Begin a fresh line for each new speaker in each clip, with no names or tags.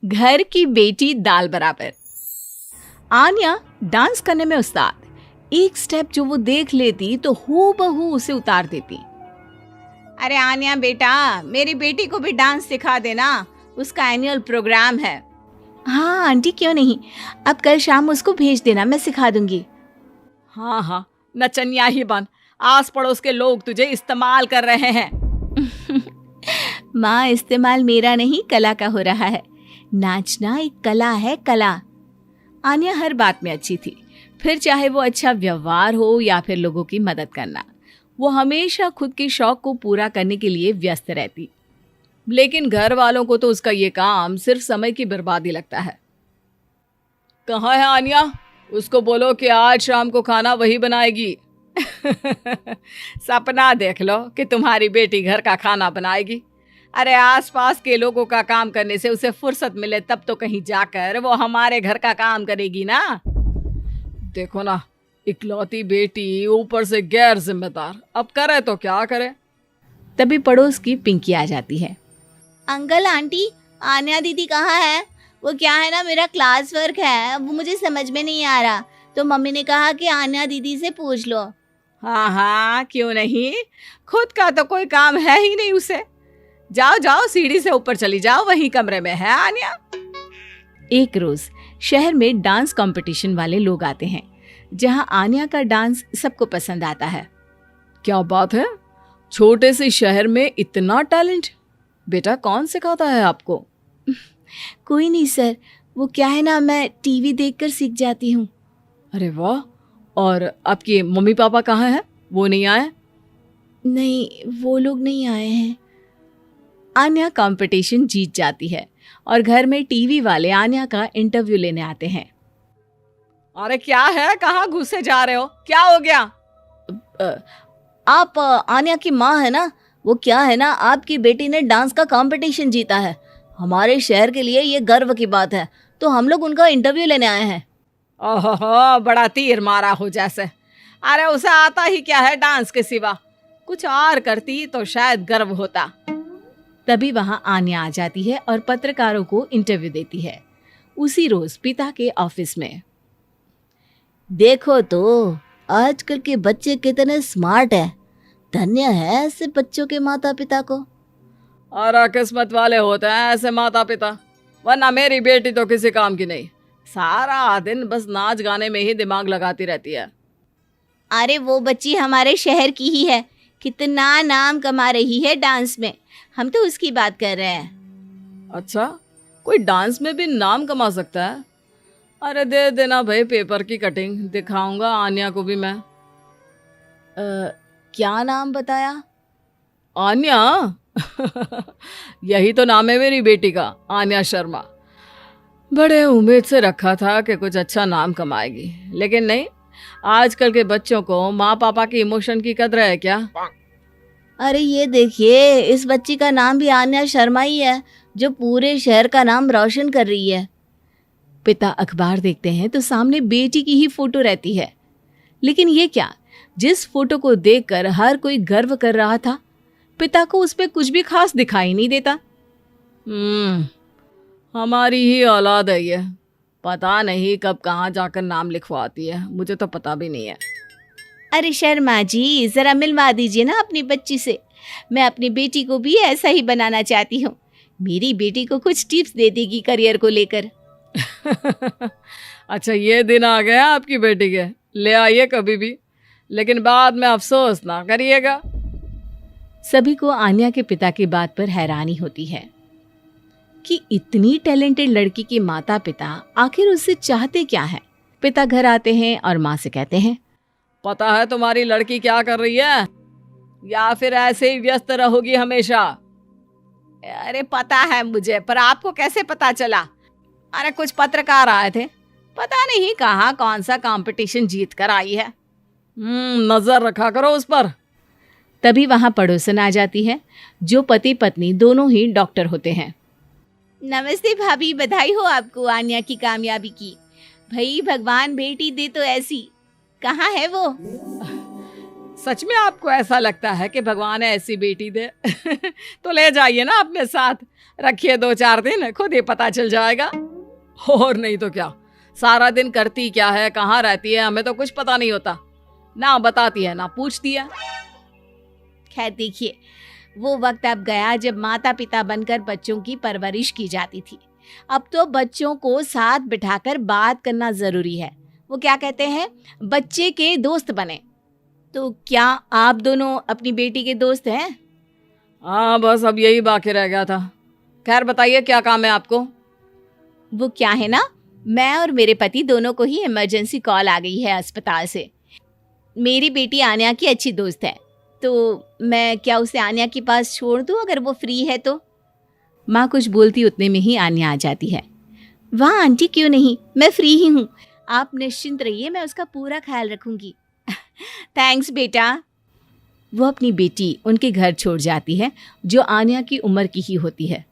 घर की बेटी दाल बराबर। आन्या डांस करने में उस्ताद। एक स्टेप जो वो देख लेती तो हूबहू उसे उतार देती।
अरे आन्या बेटा, मेरी बेटी को भी डांस सिखा देना, उसका एनुअल प्रोग्राम है।
हाँ आंटी, क्यों नहीं, अब कल शाम उसको भेज देना, मैं सिखा दूंगी।
हाँ हाँ, नचनिया ही बन, आस पड़ोस के लोग तुझे इस्तेमाल कर रहे हैं।
माँ, इस्तेमाल मेरा नहीं कला का हो रहा है। नाचना एक कला है, कला। आन्या हर बात में अच्छी थी, फिर चाहे वो अच्छा व्यवहार हो या फिर लोगों की मदद करना, वो हमेशा खुद के शौक को पूरा करने के लिए व्यस्त रहती। लेकिन घर वालों को तो उसका ये काम सिर्फ समय की बर्बादी लगता है। कहाँ है आन्या? उसको बोलो कि आज शाम को खाना वही बनाएगी। सपना देख लो कि तुम्हारी बेटी घर का खाना बनाएगी। अरे आसपास के लोगों का काम करने से उसे फुर्सत मिले तब तो कहीं जाकर वो हमारे घर का काम करेगी ना। देखो ना, इकलौती बेटी, ऊपर से गैर जिम्मेदार, अब करे तो क्या करे। तभी पड़ोस की पिंकी आ जाती है।
अंकल आंटी, आन्या दीदी कहाँ है? वो क्या है ना, मेरा क्लास वर्क है, वो मुझे समझ में नहीं आ रहा, तो मम्मी ने कहा कि आन्या दीदी से पूछ लो।
हाँ हाँ, क्यों नहीं, खुद का तो कोई काम है ही नहीं उसे। जाओ जाओ, सीढ़ी से ऊपर चली जाओ, वहीं कमरे में है आन्या।
एक रोज शहर में डांस कंपटीशन वाले लोग आते हैं, जहां आन्या का डांस सबको पसंद आता है।
क्या बात है, छोटे से शहर में इतना टैलेंट? बेटा कौन सिखाता है आपको?
कोई नहीं सर, वो क्या है ना, मैं टीवी देखकर सीख जाती हूँ।
अरे वाह, और आपके मम्मी पापा कहाँ हैं? वो नहीं आए?
नहीं, वो लोग नहीं आए हैं। आन्या कंपटीशन जीत जाती है और घर में टीवी वाले आन्या का इंटरव्यू लेने आते हैं।
अरे क्या है, कहाँ घुसे जा रहे हो, क्या हो गया?
आप आन्या की माँ है ना? वो क्या है ना, आपकी बेटी ने डांस का कंपटीशन जीता है, हमारे शहर के लिए ये गर्व की बात है, तो हम लोग उनका इंटरव्यू लेने आए हैं।
ओहो, बड़ा तीर मारा हो जैसे। अरे उसे आता ही क्या है डांस के सिवा, कुछ और करती तो शायद गर्व होता।
तभी वहां आन्या आ जाती है और पत्रकारों को इंटरव्यू देती है। उसी रोज पिता के ऑफिस में।
देखो तो आजकल के बच्चे कितने स्मार्ट हैं, धन्य है ऐसे बच्चों के माता पिता को।
और किस्मत वाले होते हैं ऐसे माता पिता, वरना मेरी बेटी तो किसी काम की नहीं, सारा दिन बस नाच गाने में ही दिमाग लगाती रहती है।
अरे वो बच्ची हमारे शहर की ही है, कितना नाम कमा रही है डांस में, हम तो उसकी बात कर रहे हैं।
अच्छा, कोई डांस में भी नाम कमा सकता है? अरे दे देना भाई पेपर की कटिंग, दिखाऊंगा आन्या को भी मैं।
क्या नाम बताया?
आन्या? यही तो नाम है मेरी बेटी का, आन्या शर्मा। बड़े उम्मीद से रखा था कि कुछ अच्छा नाम कमाएगी, लेकिन नहीं। आजकल के बच्चों को माँ पापा की इमोशन की कदर है क्या?
अरे ये देखिए, इस बच्ची का नाम भी आन्या शर्मा ही है, जो पूरे शहर का नाम रोशन कर रही है।
पिता अखबार देखते हैं तो सामने बेटी की ही फोटो रहती है। लेकिन ये क्या, जिस फोटो को देखकर हर कोई गर्व कर रहा था, पिता को उस पे कुछ भी खास दिखाई नहीं देता।
हमारी ही औलाद है ये, पता नहीं कब कहाँ जाकर नाम लिखवाती है, मुझे तो पता भी नहीं है।
अरे शर्मा जी, जरा मिलवा दीजिए ना अपनी बच्ची से, मैं अपनी बेटी को भी ऐसा ही बनाना चाहती हूँ। मेरी बेटी को कुछ टिप्स दे देगी करियर को लेकर।
अच्छा, ये दिन आ गया आपकी बेटी के, ले आइए कभी भी, लेकिन बाद में अफसोस ना करिएगा।
सभी को आन्या के पिता की बात पर हैरानी होती है कि इतनी टैलेंटेड लड़की के माता पिता आखिर उससे चाहते क्या है। पिता घर आते हैं और माँ से कहते हैं,
पता है तुम्हारी लड़की क्या कर रही है, या फिर ऐसे ही व्यस्त रहोगी हमेशा? अरे पता है मुझे, पर आपको कैसे पता चला? अरे कुछ पत्रकार आए थे, पता नहीं कहाँ कौन सा कंपटीशन जीत कर आई है। नजर रखा करो उस पर।
तभी वहां पड़ोसन आ जाती है, जो पति पत्नी दोनों ही डॉक्टर होते हैं।
नमस्ते भाभी, बधाई हो आपको आन्या की कामयाबी की। भाई भगवान बेटी दे तो ऐसी। कहाँ है वो?
सच में आपको ऐसा लगता है कि भगवान ऐसी बेटी दे तो ले जाइए ना अपने साथ, रखिए 2-4 दिन, खुद ही पता चल जाएगा। और नहीं तो क्या, सारा दिन करती क्या है, कहाँ रहती है, हमें तो कुछ पता नहीं होता, ना बताती है ना पूछती है।
खैर देखिए, वो वक्त अब गया जब माता पिता बनकर बच्चों की परवरिश की जाती थी। अब तो बच्चों को साथ बिठाकर बात करना जरूरी है। वो क्या कहते हैं, बच्चे के दोस्त बने। तो क्या आप दोनों अपनी बेटी के दोस्त हैं?
हाँ, बस अब यही बाकी रह गया था। खैर बताइए, क्या काम है आपको?
वो क्या है ना, मैं और मेरे पति दोनों को ही इमरजेंसी कॉल आ गई है अस्पताल से। मेरी बेटी आन्या की अच्छी दोस्त है, तो मैं क्या उसे आन्या के पास छोड़ दूं अगर वो फ्री है तो?
माँ कुछ बोलती उतने में ही आन्या आ जाती है।
वाह आंटी, क्यों नहीं, मैं फ्री ही हूँ, आप निश्चिंत रहिए, मैं उसका पूरा ख्याल रखूंगी। थैंक्स बेटा।
वो अपनी बेटी उनके घर छोड़ जाती है, जो आन्या की उम्र की ही होती है।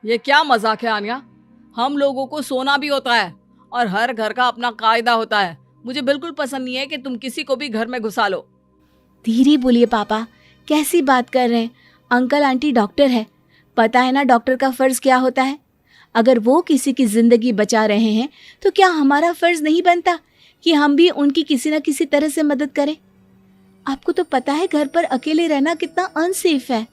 ये क्या मजाक है आन्या? हम लोगों को सोना भी होता है और हर घर का अपना कायदा होता है। मुझे बिल्कुल पसंद नहीं है कि तुम किसी को भी घर में घुसा लो।
धीरे बोलिए पापा, कैसी बात कर रहे हैं? अंकल आंटी डॉक्टर है, पता है ना डॉक्टर का फर्ज क्या होता है। अगर वो किसी की जिंदगी बचा रहे हैं तो क्या हमारा फर्ज नहीं बनता कि हम भी उनकी किसी न किसी तरह से मदद करें? आपको तो पता है घर पर अकेले रहना कितना अनसेफ है।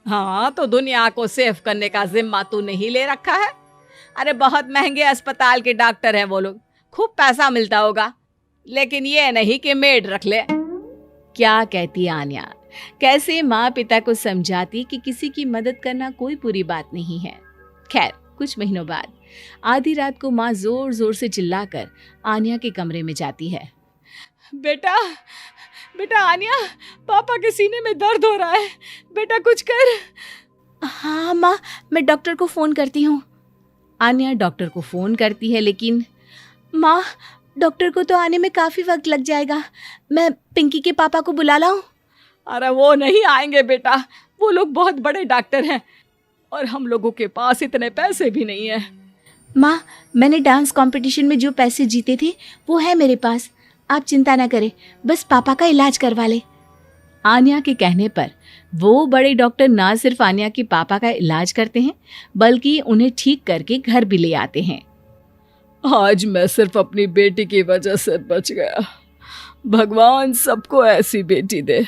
हाँ, तो दुनिया को सेफ करने का जिम्मा तू नहीं ले रखा है? अरे बहुत महंगे अस्पताल के डॉक्टर हैं वो लोग, खूब पैसा मिलता होगा, लेकिन ये नहीं कि मेड रख ले।
क्या कहती आन्या, कैसे माँ पिता को समझाती कि किसी की मदद करना कोई बुरी बात नहीं है। खैर कुछ महीनों बाद आधी रात को माँ जोर जोर से चिल्लाकर आन्या के कमरे में जाती है।
बेटा बेटा आन्या, पापा के सीने में दर्द हो रहा है, बेटा कुछ कर।
हाँ माँ, मैं डॉक्टर को फोन करती हूँ। आन्या डॉक्टर को फोन करती है, लेकिन माँ डॉक्टर को तो आने में काफी वक्त लग जाएगा, मैं पिंकी के पापा को बुला लाऊं?
अरे वो नहीं आएंगे बेटा, वो लोग बहुत बड़े डॉक्टर हैं और हम लोगों के पास इतने पैसे भी नहीं है।
माँ, मैंने डांस कंपटीशन में जो पैसे जीते थे वो है मेरे पास, आप चिंता ना करें, बस पापा का इलाज करवा ले। आन्या के कहने पर वो बड़े डॉक्टर ना सिर्फ आन्या के पापा का इलाज करते हैं, बल्कि उन्हें ठीक करके घर भी ले आते हैं।
आज मैं सिर्फ अपनी बेटी की वजह से बच गया। भगवान सबको ऐसी बेटी दे।